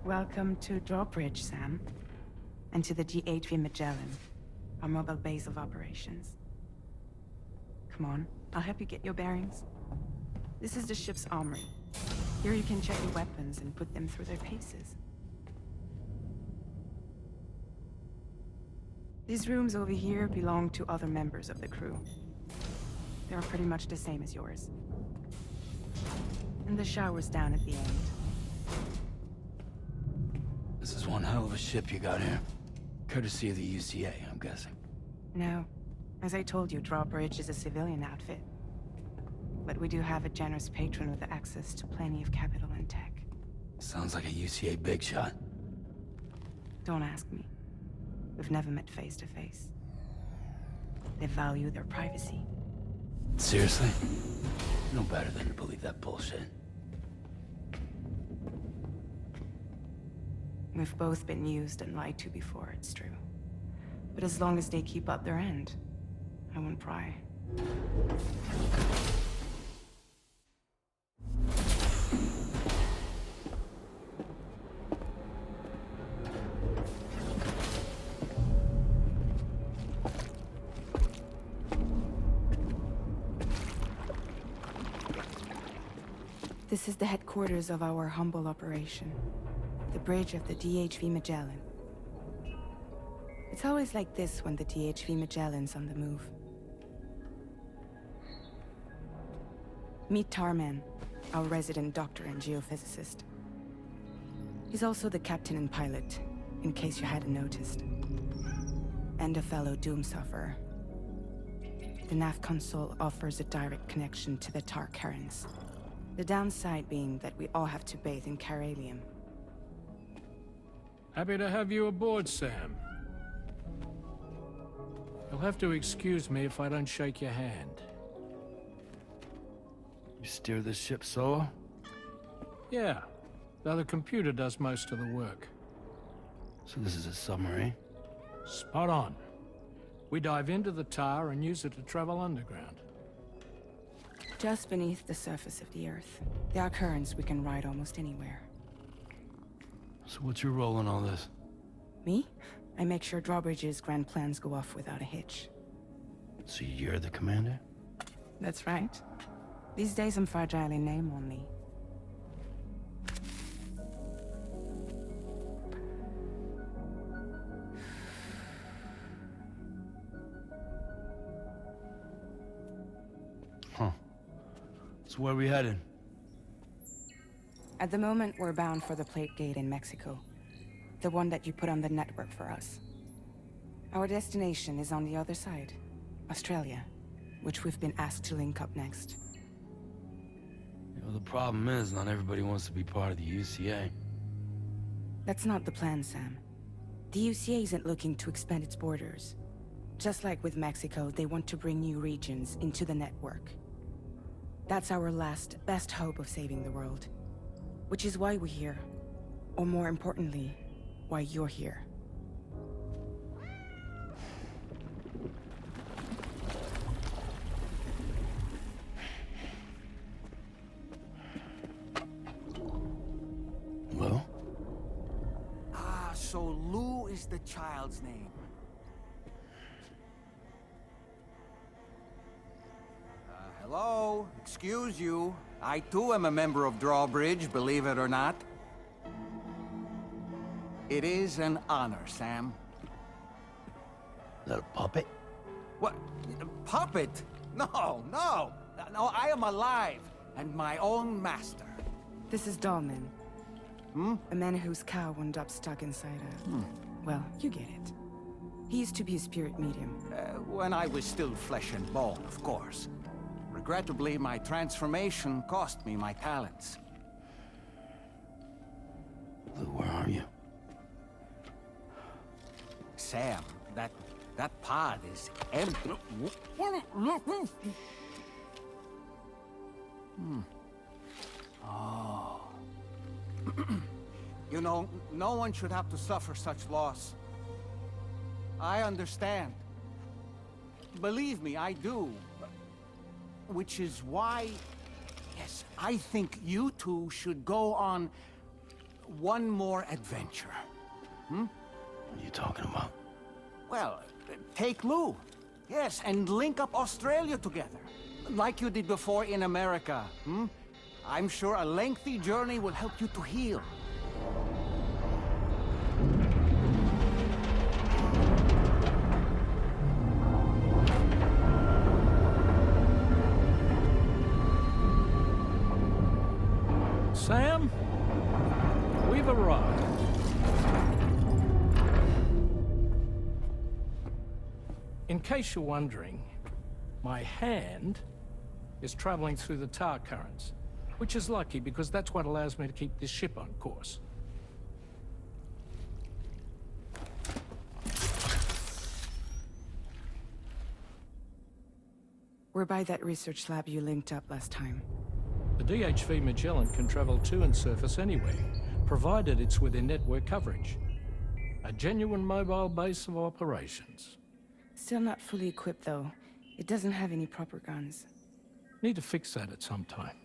Welcome to Drawbridge, Sam. And to the DHV Magellan, our mobile base of operations. Come on, I'll help you get your bearings. This is the ship's armory. Here you can check your weapons and put them through their paces. These rooms over here belong to other members of the crew. They're pretty much the same as yours. And the shower's down at the end. This is one hell of a ship you got here. Courtesy of the UCA, I'm guessing. No. As I told you, Drawbridge is a civilian outfit. But we do have a generous patron with access to plenty of capital and tech. Sounds like a UCA big shot. Don't ask me. We've never met face to face. They value their privacy. Seriously? No better than to believe that bullshit. We've both been used and lied to before, it's true. But as long as they keep up their end, I won't pry. This is the headquarters of our humble operation. The bridge of the DHV Magellan. It's always like this when the DHV Magellan's on the move. Meet Tarman, our resident doctor and geophysicist. He's also the captain and pilot, in case you hadn't noticed. And a fellow doom sufferer. The nav console offers a direct connection to the Tar currents. The downside being that we all have to bathe in caralium. Happy to have you aboard, Sam. You'll have to excuse me if I don't shake your hand. You steer this ship solo? Yeah, though the computer does most of the work. So this is a submarine? Spot on. We dive into the Tar and use it to travel underground. Just beneath the surface of the Earth, there are currents we can ride almost anywhere. So what's your role in all this? Me? I make sure Drawbridge's grand plans go off without a hitch. So you're the commander? That's right. These days I'm fragile in name only. Huh. So where are we headed? At the moment, we're bound for the Plate Gate in Mexico. The one that you put on the network for us. Our destination is on the other side, Australia, which we've been asked to link up next. You know, the problem is, not everybody wants to be part of the UCA. That's not the plan, Sam. The UCA isn't looking to expand its borders. Just like with Mexico, they want to bring new regions into the network. That's our last, best hope of saving the world. Which is why we're here. Or more importantly, why you're here. Well? Ah, so Lou is the child's name. Hello? Excuse you. I too am a member of Drawbridge, believe it or not. It is an honor, Sam. Is that a puppet? What? Puppet? No, no! No, I am alive, and my own master. This is Dahlman. A man whose cow wound up stuck inside a... Well, you get it. He used to be a spirit medium. When I was still flesh and bone, of course. Regrettably, my transformation cost me my talents. Lou, where are you? Sam, that pod is empty. Oh. You know, no one should have to suffer such loss. I understand. Believe me, I do. Which is why, yes, I think you two should go on one more adventure. What are you talking about? Well, take Lou. Yes, and link up Australia together. Like you did before in America, I'm sure a lengthy journey will help you to heal. Sam, we've arrived. In case you're wondering, my hand is traveling through the tar currents, which is lucky because that's what allows me to keep this ship on course. We're by that research lab you linked up last time. The DHV Magellan can travel to and surface anywhere, provided it's within network coverage. A genuine mobile base of operations. Still not fully equipped, though. It doesn't have any proper guns. Need to fix that at some time.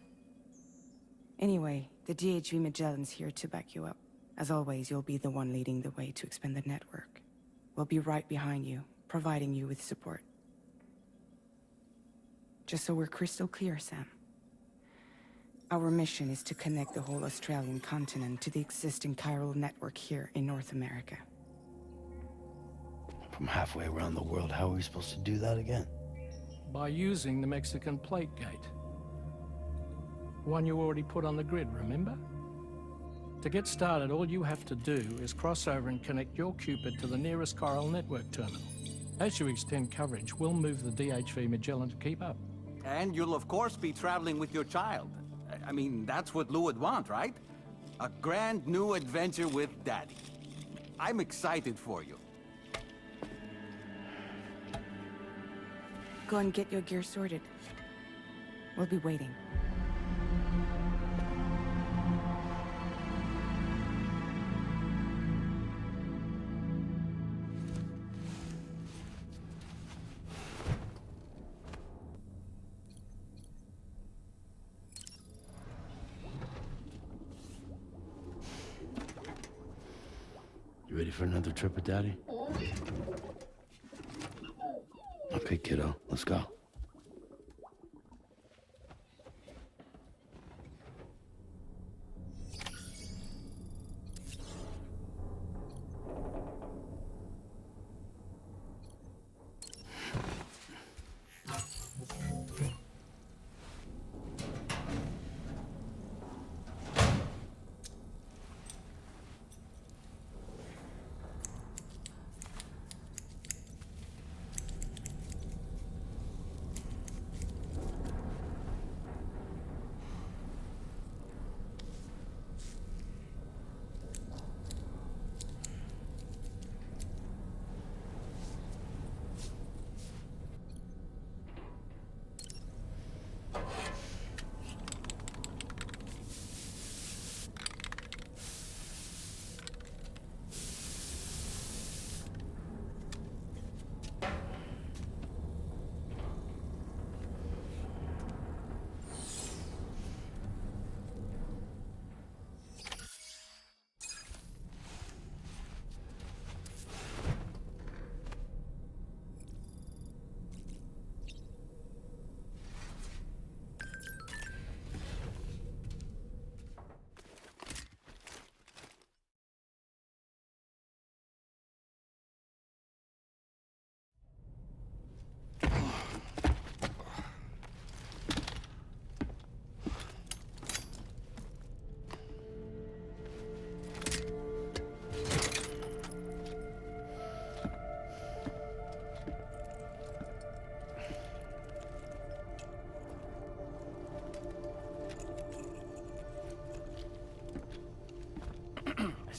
Anyway, the DHV Magellan's here to back you up. As always, you'll be the one leading the way to expand the network. We'll be right behind you, providing you with support. Just so we're crystal clear, Sam. Our mission is to connect the whole Australian continent to the existing chiral network here in North America. From halfway around the world, how are we supposed to do that again? By using the Mexican plate gate. One you already put on the grid, remember? To get started, all you have to do is cross over and connect your Cupid to the nearest chiral network terminal. As you extend coverage, we'll move the DHV Magellan to keep up. And you'll of course be traveling with your child. I mean, that's what Lou would want, right? A grand new adventure with Daddy. I'm excited for you. Go and get your gear sorted. We'll be waiting. You ready for another trip with Daddy? Okay, kiddo, let's go.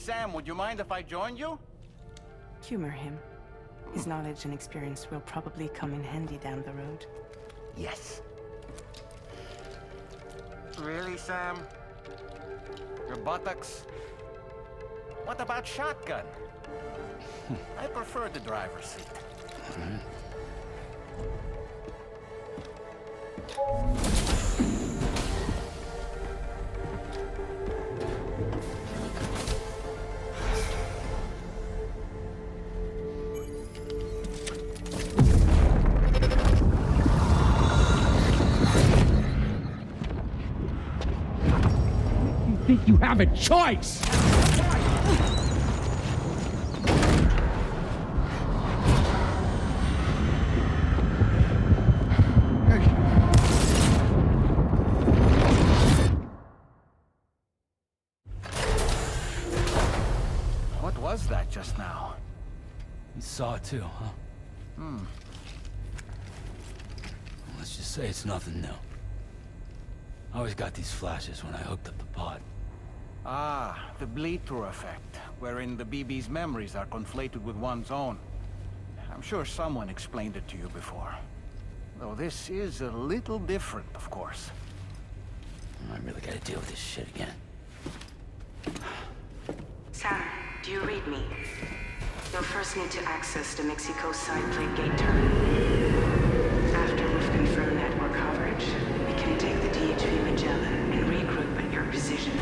Sam, would you mind if I joined you? Humor him. His knowledge and experience will probably come in handy down the road. Yes. Really, Sam? Your buttocks? What about shotgun? I prefer the driver's seat. think you have a choice! What was that just now? You saw it too, huh? Let's just say it's nothing new. I always got these flashes when I hooked up the pod. Ah, the bleed-through effect, wherein the BB's memories are conflated with one's own. I'm sure someone explained it to you before. Though this is a little different, of course. I really gotta deal with this shit again. Sam, do you read me? You'll first need to access the Mexico side plate gate terminal. After we've confirmed network coverage, we can take the DHV Magellan and regroup at your position.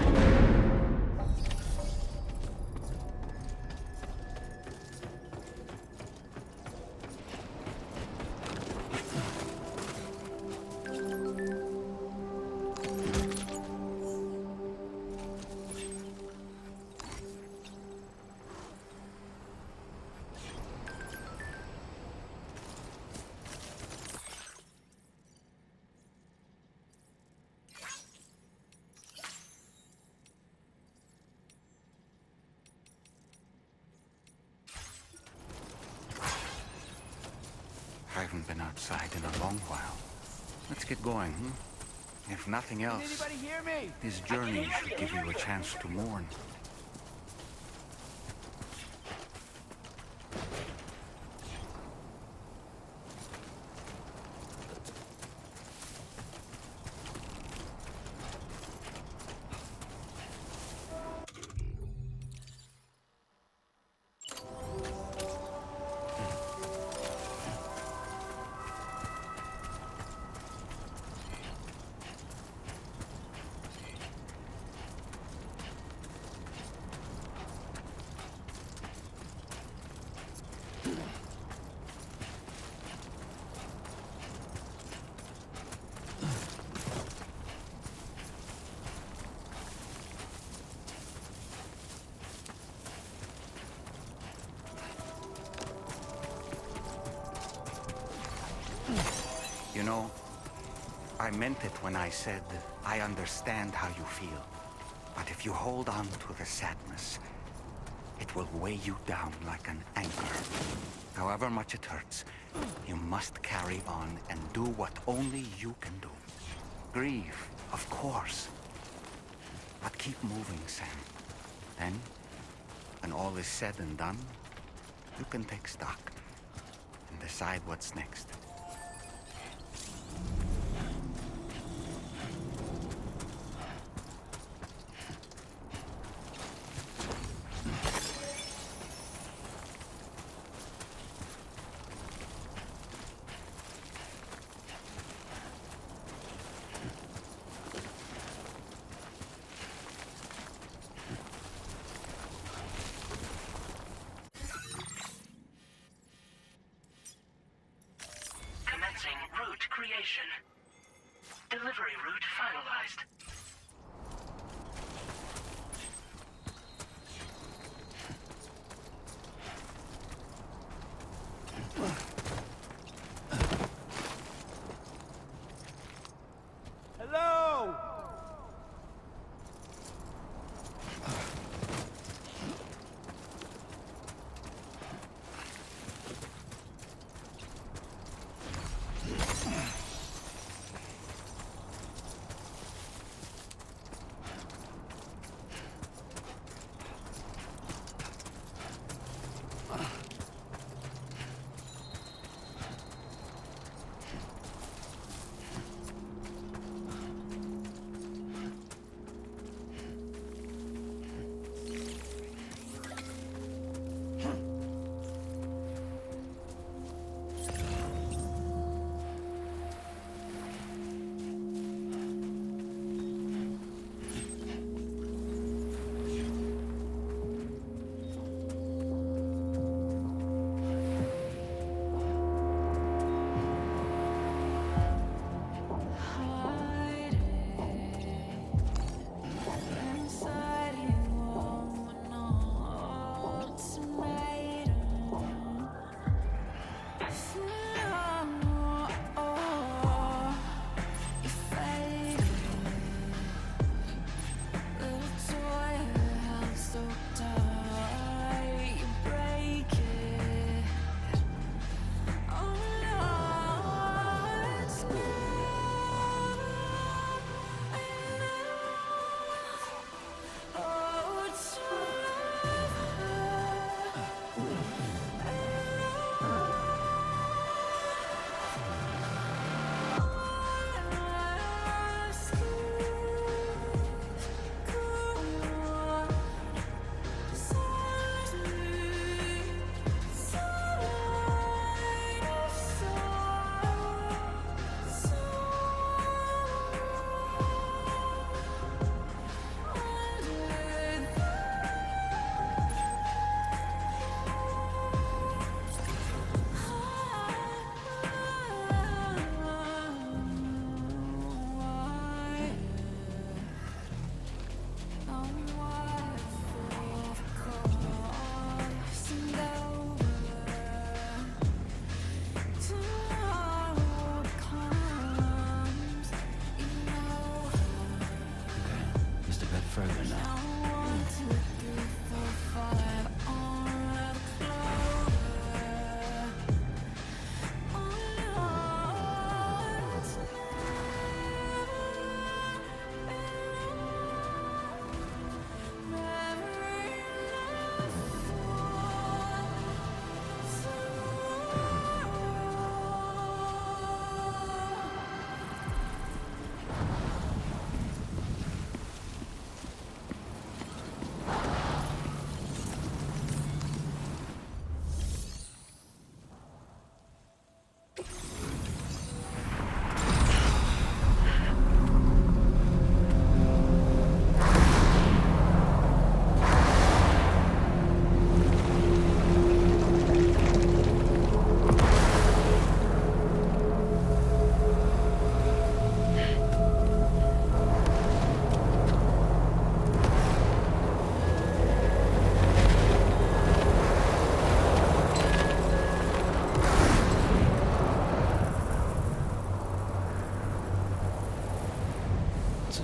I haven't been outside in a long while. Let's get going, If nothing else, this journey should give you a chance to mourn. You know, I meant it when I said I understand how you feel. But if you hold on to the sadness, it will weigh you down like an anchor. However much it hurts, you must carry on and do what only you can do. Grieve, of course. But keep moving, Sam. Then, when all is said and done, you can take stock and decide what's next.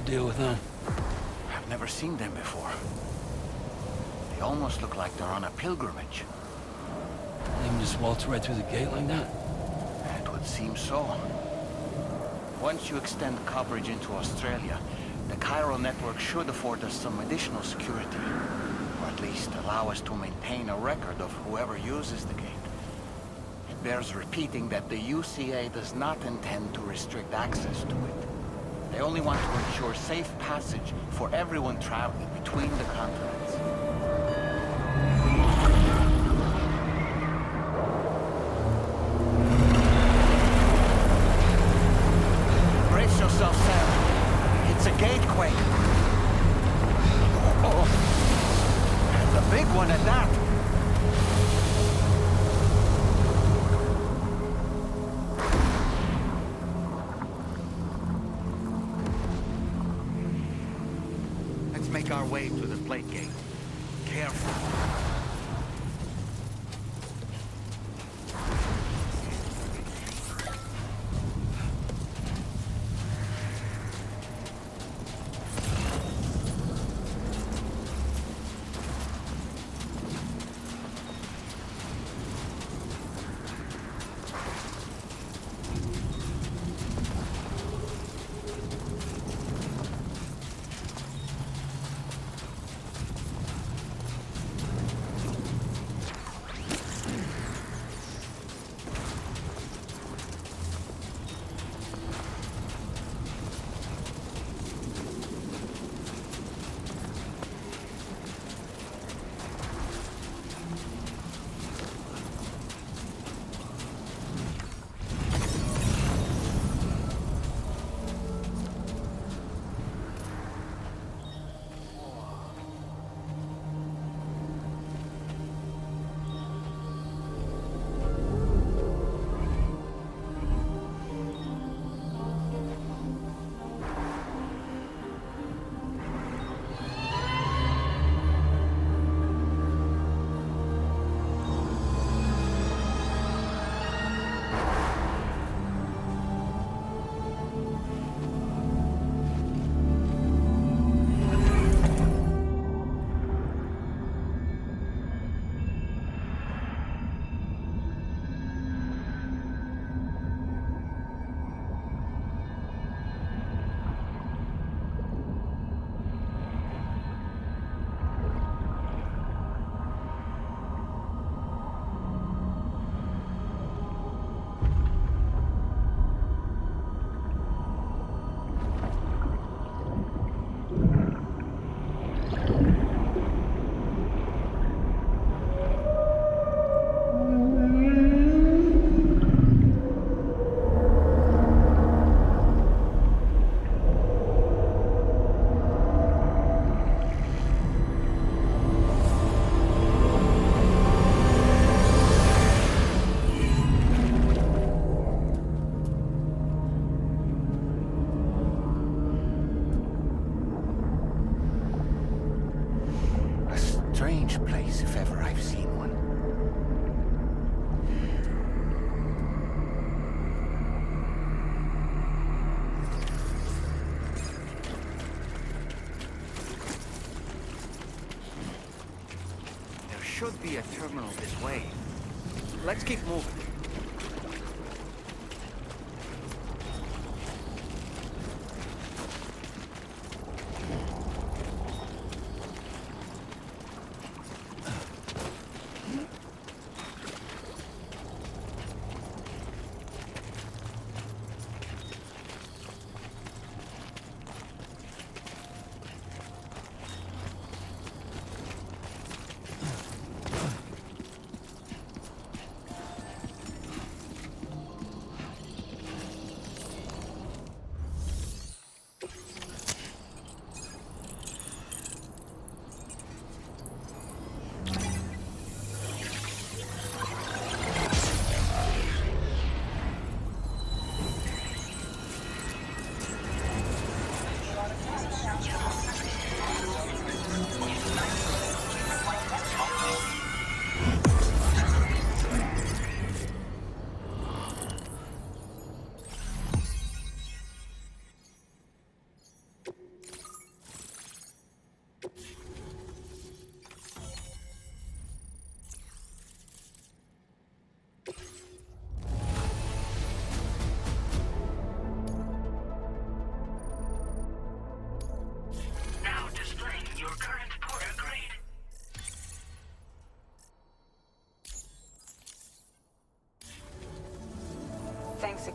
deal with them? I've never seen them before. They almost look like they're on a pilgrimage. They can just waltz right through the gate like that? It would seem so. Once you extend coverage into Australia, the Cairo network should afford us some additional security. Or at least allow us to maintain a record of whoever uses the gate. It bears repeating that the UCA does not intend to restrict access to it. They only want to ensure safe passage for everyone traveling between the continents. Brace yourself, Sam. It's a gatequake. Oh, and a big one at that. Let's make our way to the plate gate. Careful. Strange place, if ever I've seen one. There should be a terminal this way. Let's keep moving.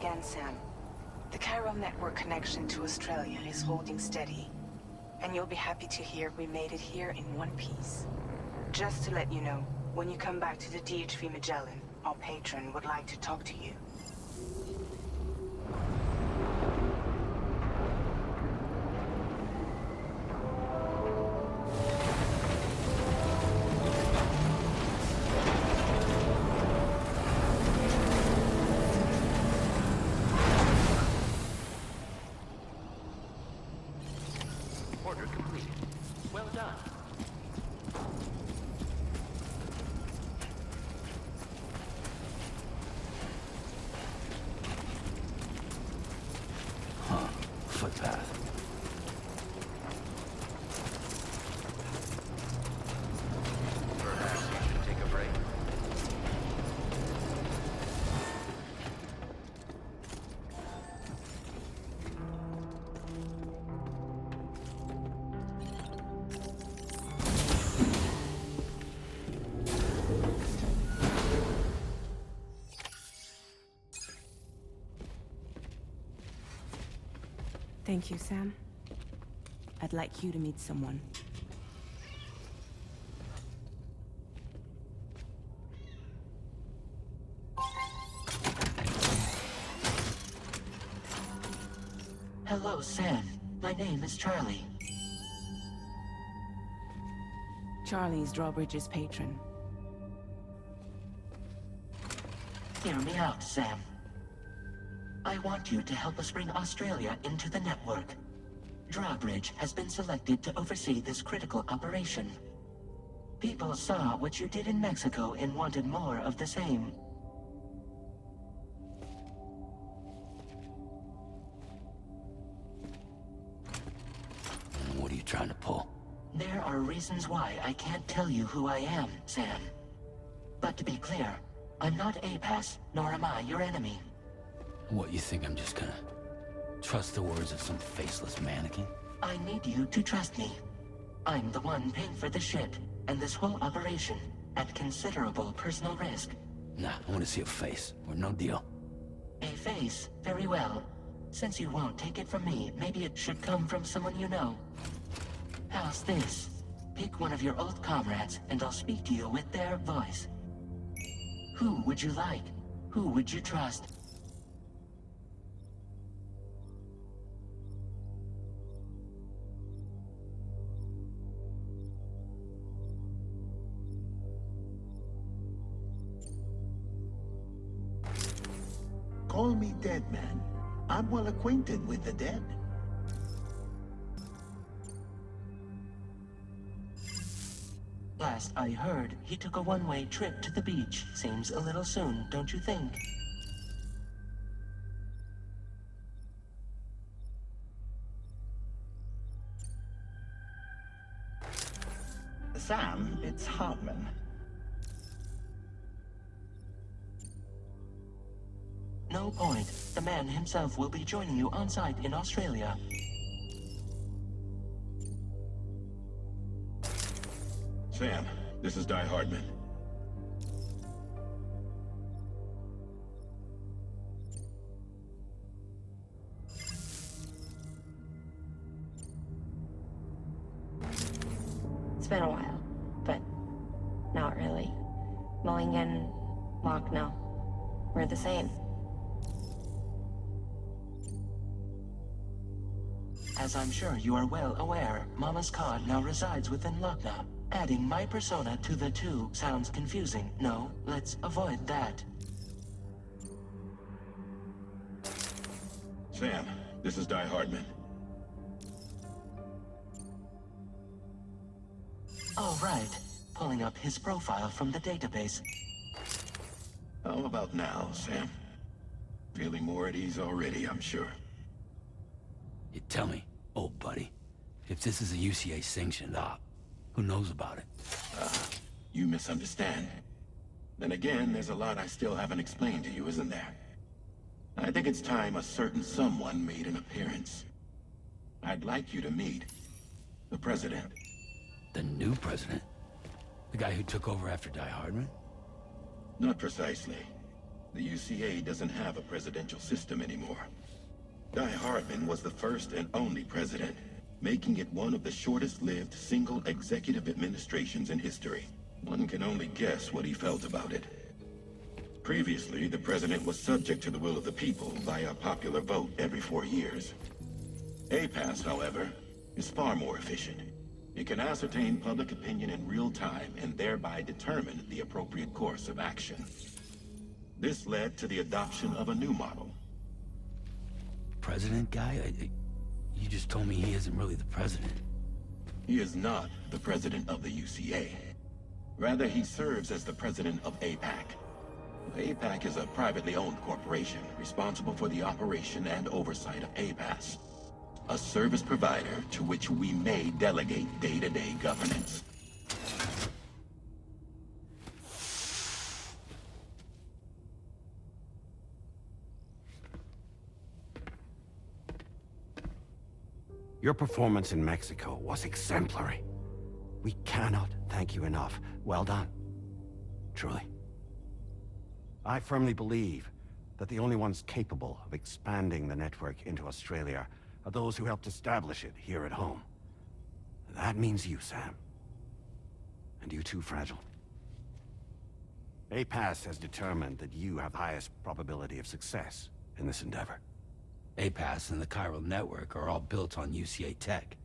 again, Sam. The chiral network connection to Australia is holding steady. And you'll be happy to hear we made it here in one piece. Just to let you know, when you come back to the DHV Magellan, our patron would like to talk to you. Order complete. Well done. Huh. Footpath. Perhaps you should take a break. Thank you, Sam. I'd like you to meet someone. Hello, Sam. My name is Charlie. Charlie's Drawbridge's patron. Hear me out, Sam. I want you to help us bring Australia into the network. Drawbridge has been selected to oversee this critical operation. People saw what you did in Mexico and wanted more of the same. And what are you trying to pull? There are reasons why I can't tell you who I am, Sam. But to be clear, I'm not APAS, nor am I your enemy. What, you think I'm just gonna trust the words of some faceless mannequin? I need you to trust me. I'm the one paying for the ship and this whole operation at considerable personal risk. Nah, I want to see a face, or no deal. A face? Very well. Since you won't take it from me, maybe it should come from someone you know. How's this? Pick one of your old comrades, and I'll speak to you with their voice. Who would you like? Who would you trust? Call me dead, man. I'm well acquainted with the dead. Last I heard, he took a one-way trip to the beach. Seems a little soon, don't you think? Sam, it's Hartman. No point. The man himself will be joining you on site in Australia. Sam, this is Di Hardman. It's been a while, but not really. Mulligan, Lochno, we're the same. As I'm sure you are well aware, Mama's Khan now resides within Lochna. Adding my persona to the two sounds confusing. No, let's avoid that. Sam, this is Di Hardman. All right. Pulling up his profile from the database. How about now, Sam? Feeling more at ease already, I'm sure. You tell me, old buddy, if this is a UCA-sanctioned op, who knows about it? You misunderstand. Then again, there's a lot I still haven't explained to you, isn't there? I think it's time a certain someone made an appearance. I'd like you to meet the President. The new president? The guy who took over after Die Hardman? Not precisely. The UCA doesn't have a presidential system anymore. Guy Hardman was the first and only president, making it one of the shortest-lived single executive administrations in history. One can only guess what he felt about it. Previously, the president was subject to the will of the people via a popular vote every 4 years. APAS, however, is far more efficient. It can ascertain public opinion in real time and thereby determine the appropriate course of action. This led to the adoption of a new model. President guy? You just told me he isn't really the president. He is not the president of the UCA. Rather, he serves as the president of APAC. APAC is a privately owned corporation responsible for the operation and oversight of APAS, a service provider to which we may delegate day-to-day governance. Your performance in Mexico was exemplary. We cannot thank you enough. Well done. Truly. I firmly believe that the only ones capable of expanding the network into Australia are those who helped establish it here at home. That means you, Sam. And you too, Fragile. APAS has determined that you have the highest probability of success in this endeavor. APAS and the chiral network are all built on UCA tech.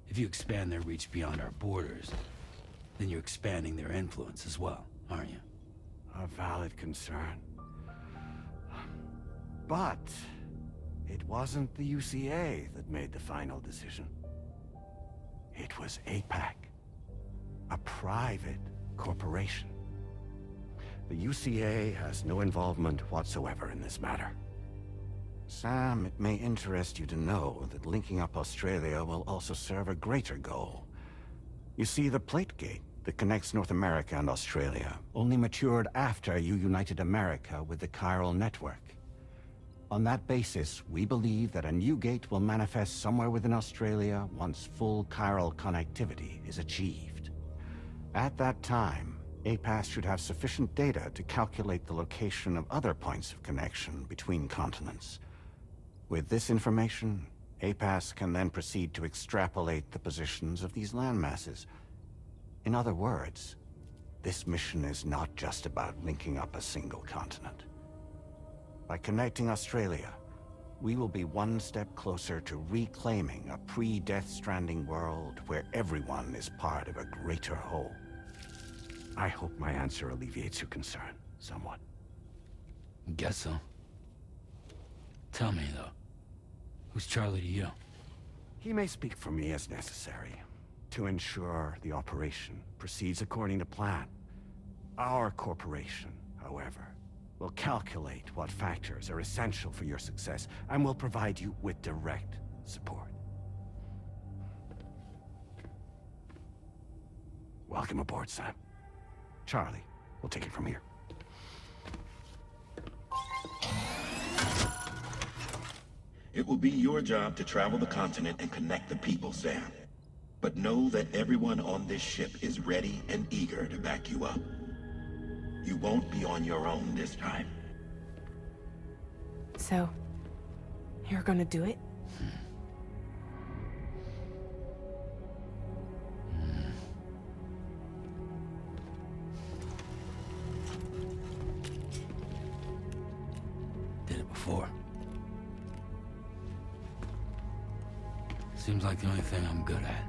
If you expand their reach beyond our borders, then you're expanding their influence as well, aren't you? A valid concern. But it wasn't the UCA that made the final decision. It was APAC, a private corporation. The UCA has no involvement whatsoever in this matter. Sam, it may interest you to know that linking up Australia will also serve a greater goal. You see, the plate gate that connects North America and Australia only matured after you united America with the chiral network. On that basis, we believe that a new gate will manifest somewhere within Australia once full chiral connectivity is achieved. At that time, APAS should have sufficient data to calculate the location of other points of connection between continents. With this information, APAS can then proceed to extrapolate the positions of these landmasses. In other words, this mission is not just about linking up a single continent. By connecting Australia, we will be one step closer to reclaiming a pre-Death Stranding world where everyone is part of a greater whole. I hope my answer alleviates your concern somewhat. Guess so. Tell me, though. Who's Charlie to you? He may speak for me as necessary to ensure the operation proceeds according to plan. Our corporation, however, will calculate what factors are essential for your success and will provide you with direct support. Welcome aboard, Sam. Charlie, we'll take it from here. It will be your job to travel the continent and connect the people, Sam. But know that everyone on this ship is ready and eager to back you up. You won't be on your own this time. So, you're gonna do it? Did it before. Seems like the only thing I'm good at.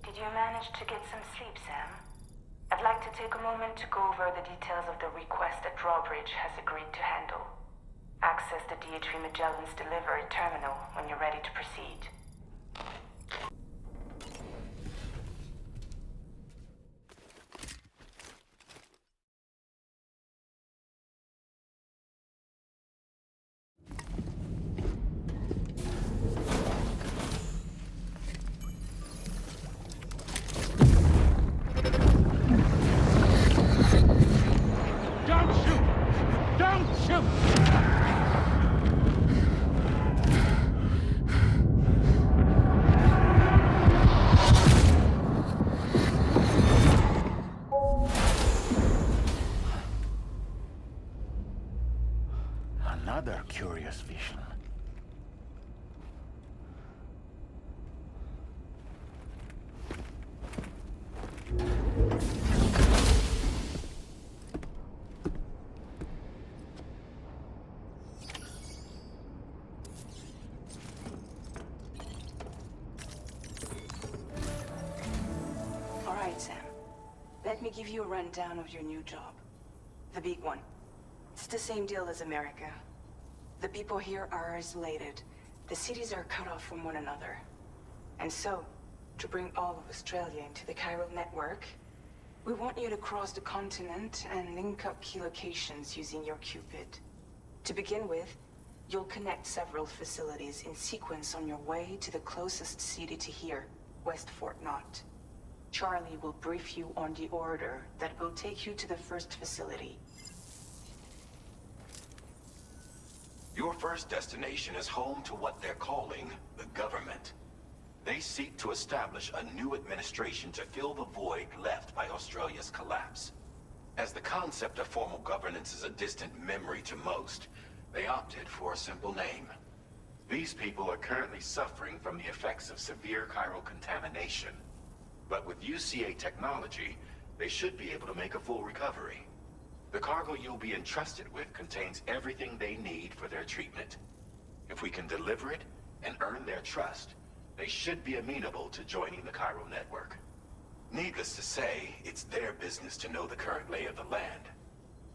Did you manage to get some sleep, Sam? I'd like to take a moment to go over the details of the request that Drawbridge has agreed to handle. Access the DHV Magellan's delivery terminal when you're ready to proceed. Another curious vision. All right, Sam. Let me give you a rundown of your new job. The big one. It's the same deal as America. The people here are isolated. The cities are cut off from one another. And so, to bring all of Australia into the chiral network, we want you to cross the continent and link up key locations using your Cupid. To begin with, you'll connect several facilities in sequence on your way to the closest city to here, West Fort Knott. Charlie will brief you on the order that will take you to the first facility. Your first destination is home to what they're calling the government. They seek to establish a new administration to fill the void left by Australia's collapse. As the concept of formal governance is a distant memory to most, they opted for a simple name. These people are currently suffering from the effects of severe chiral contamination. But with UCA technology, they should be able to make a full recovery. The cargo you'll be entrusted with contains everything they need for their treatment. If we can deliver it and earn their trust, they should be amenable to joining the chiral network. Needless to say, it's their business to know the current lay of the land,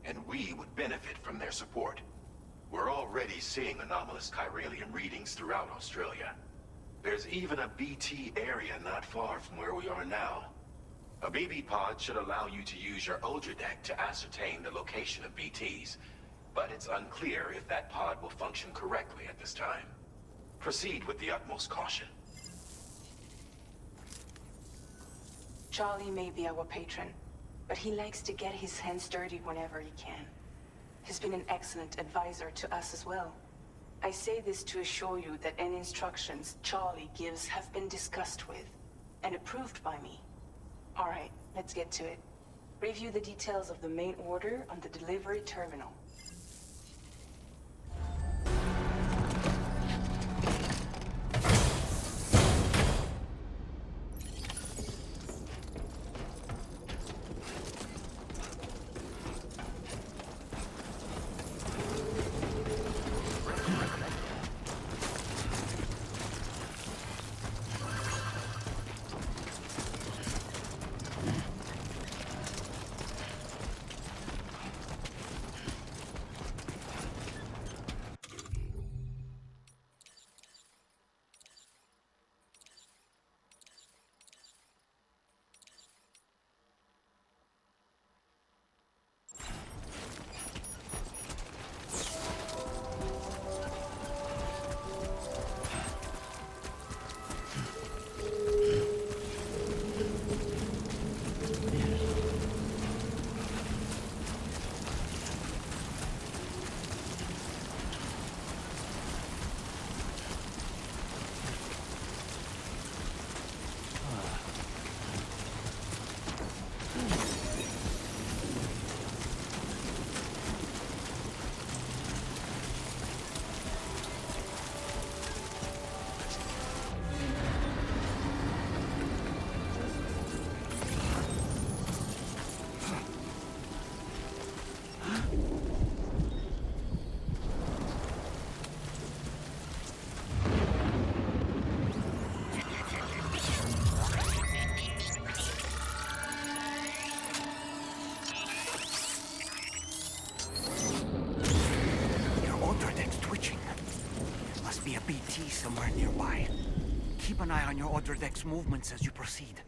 and we would benefit from their support. We're already seeing anomalous chiralian readings throughout Australia. There's even a BT area not far from where we are now. A BB pod should allow you to use your Ultra deck to ascertain the location of BTs, but it's unclear if that pod will function correctly at this time. Proceed with the utmost caution. Charlie may be our patron, but he likes to get his hands dirty whenever he can. He's been an excellent advisor to us as well. I say this to assure you that any instructions Charlie gives have been discussed with and approved by me. All right, let's get to it. Review the details of the main order on the delivery terminal. an eye on your Order Deck's movements as you proceed.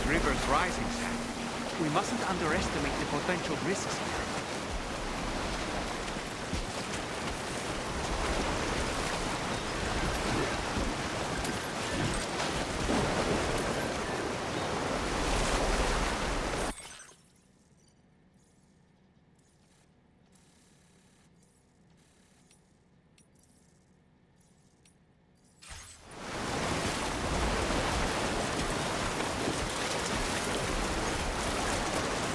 This river's rising, Sam. We mustn't underestimate the potential risks here.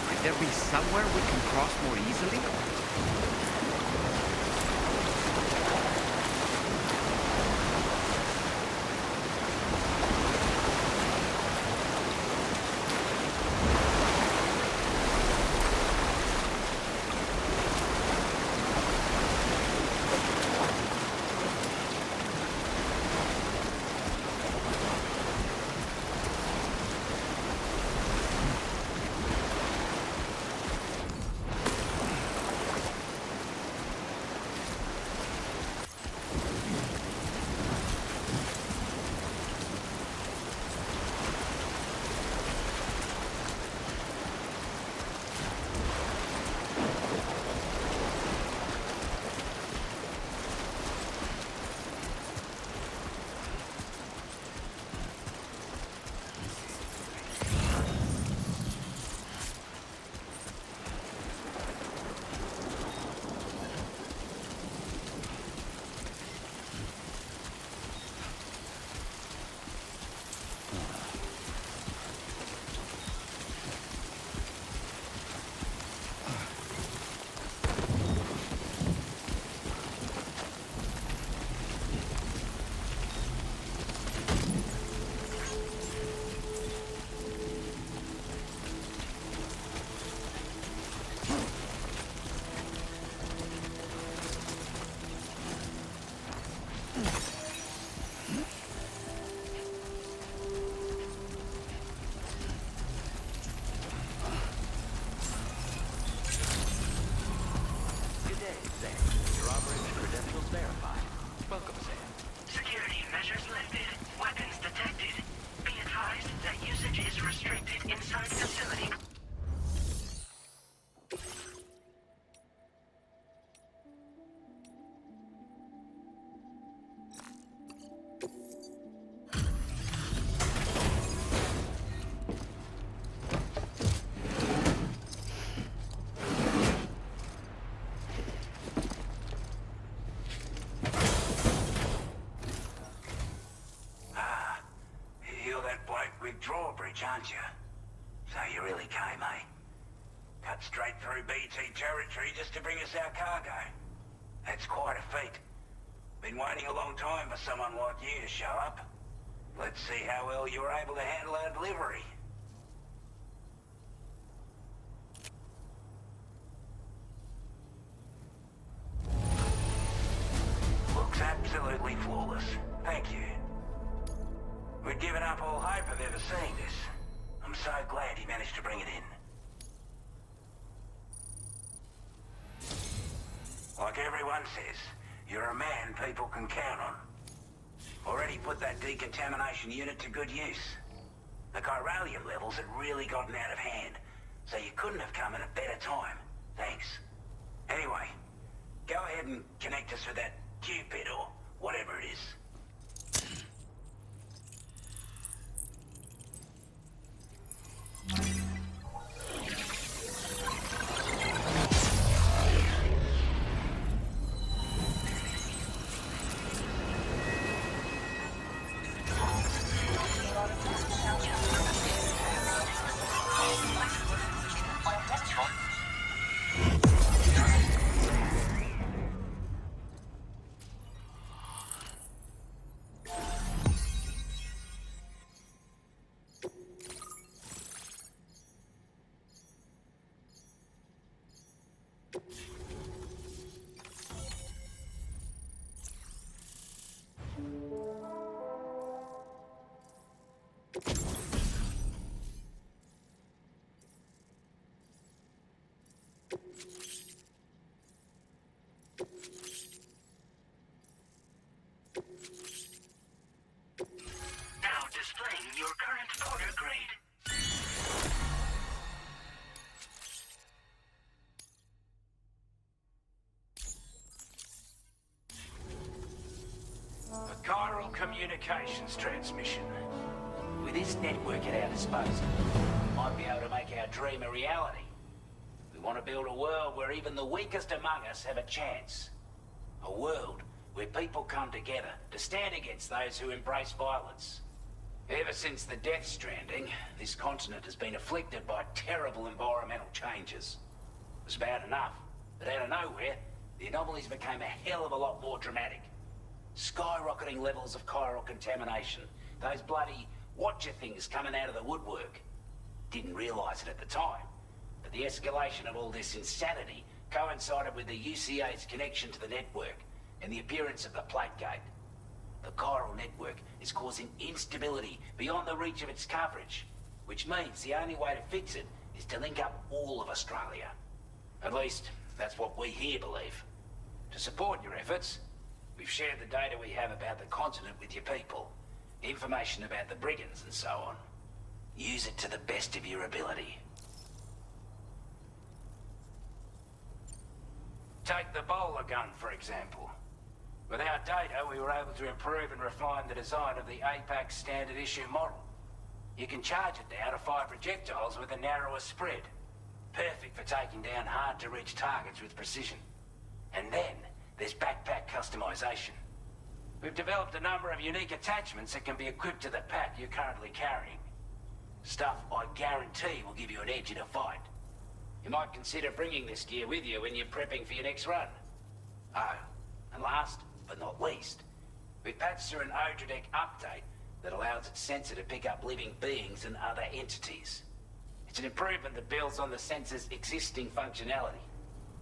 Might there be somewhere we can cross more easily? Good day, Sam. Your operating credentials verified. Welcome, Sam. Security measures lifted. Weapons detected. Be advised that usage is restricted inside facility. You're that bloke with drawbridge, aren't you? So you really came, eh? Cut straight through BT territory just to bring us our cargo. That's quite a feat. Been waiting a long time for someone like you to show up. Let's see how well you were able to handle our delivery. Looks absolutely flawless. Thank you. We'd given up all hope of ever seeing this. I'm so glad he managed to bring it in. Like everyone says, you're a man people can count on. Already put that decontamination unit to good use. The chiralium levels had really gotten out of hand, so you couldn't have come at a better time. Thanks. Anyway, go ahead and connect us with that Cupid or whatever it is. chiral communications transmission. With this network at our disposal, we might be able to make our dream a reality. We want to build a world where even the weakest among us have a chance. A world where people come together to stand against those who embrace violence. Ever since the Death Stranding, this continent has been afflicted by terrible environmental changes. It was bad enough, but out of nowhere, the anomalies became a hell of a lot more dramatic. Skyrocketing levels of chiral contamination. Those bloody watcher things coming out of the woodwork. Didn't realize it at the time, but the escalation of all this insanity coincided with the UCA's connection to the network and the appearance of the Plate Gate. The chiral network is causing instability beyond the reach of its coverage, which means the only way to fix it is to link up all of Australia. At least, that's what we here believe. To support your efforts, we've shared the data we have about the continent with your people, information about the brigands and so on. Use it to the best of your ability. Take the bowler gun, for example. With our data, we were able to improve and refine the design of the APAC standard issue model. You can charge it now to fire projectiles with a narrower spread. Perfect for taking down hard-to-reach targets with precision. And then, there's backpack customization. We've developed a number of unique attachments that can be equipped to the pack you're currently carrying. Stuff I guarantee will give you an edge in a fight. You might consider bringing this gear with you when you're prepping for your next run. Oh, and last but not least, we've patched through an Odradek update that allows its sensor to pick up living beings and other entities. It's an improvement that builds on the sensor's existing functionality.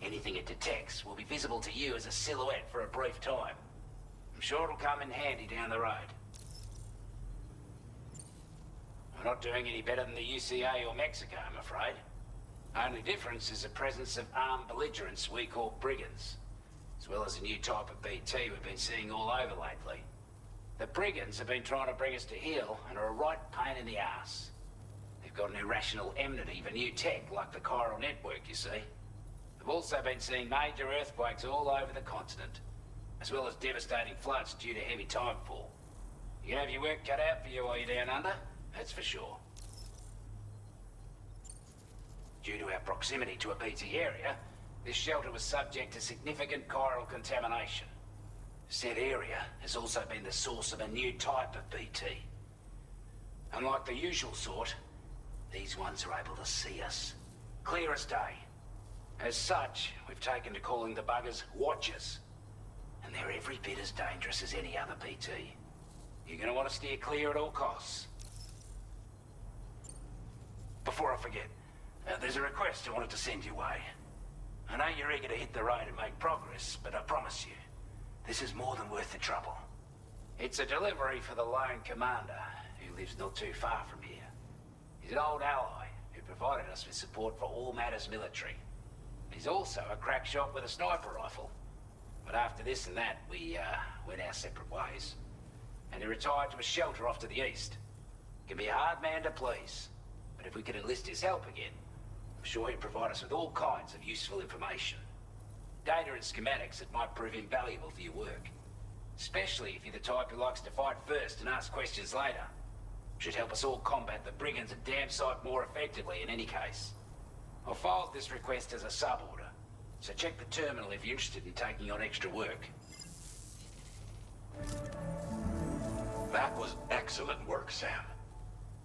Anything it detects will be visible to you as a silhouette for a brief time. I'm sure it'll come in handy down the road. We're not doing any better than the UCA or Mexico, I'm afraid. Only difference is the presence of armed belligerents we call brigands, as well as a new type of BT we've been seeing all over lately. The brigands have been trying to bring us to heel and are a right pain in the ass. They've got an irrational enmity for new tech like the chiral network, you see. They've also been seeing major earthquakes all over the continent, as well as devastating floods due to heavy timefall. You can have your work cut out for you while you're down under, that's for sure. Due to our proximity to a BT area, this shelter was subject to significant chiral contamination. Said area has also been the source of a new type of BT. Unlike the usual sort, these ones are able to see us. Clear as day. As such, we've taken to calling the buggers Watchers. And they're every bit as dangerous as any other BT. You're gonna want to steer clear at all costs. Before I forget, there's a request I wanted to send your way. I know you're eager to hit the road and make progress, but I promise you, this is more than worth the trouble. It's a delivery for the lone commander, who lives not too far from here. He's an old ally who provided us with support for all matters military. He's also a crack shot with a sniper rifle. But after this and that, we went our separate ways. And he retired to a shelter off to the east. He can be a hard man to please, but if we could enlist his help again, I'm sure he'd provide us with all kinds of useful information. Data and schematics that might prove invaluable for your work. Especially if you're the type who likes to fight first and ask questions later. Should help us all combat the brigands a damn sight more effectively in any case. I'll filed this request as a sub-order, so check the terminal if you're interested in taking on extra work. That was excellent work, Sam.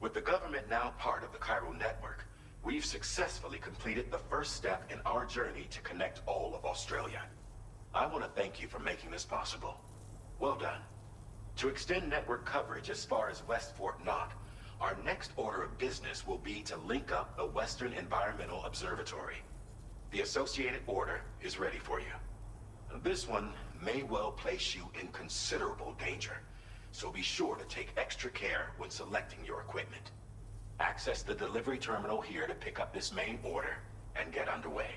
With the government now part of the chiral network, we've successfully completed the first step in our journey to connect all of Australia. I want to thank you for making this possible. Well done. To extend network coverage as far as West Fort Knott, our next order of business will be to link up the Western Environmental Observatory. The associated order is ready for you. This one may well place you in considerable danger, so be sure to take extra care when selecting your equipment. Access the delivery terminal here to pick up this main order and get underway.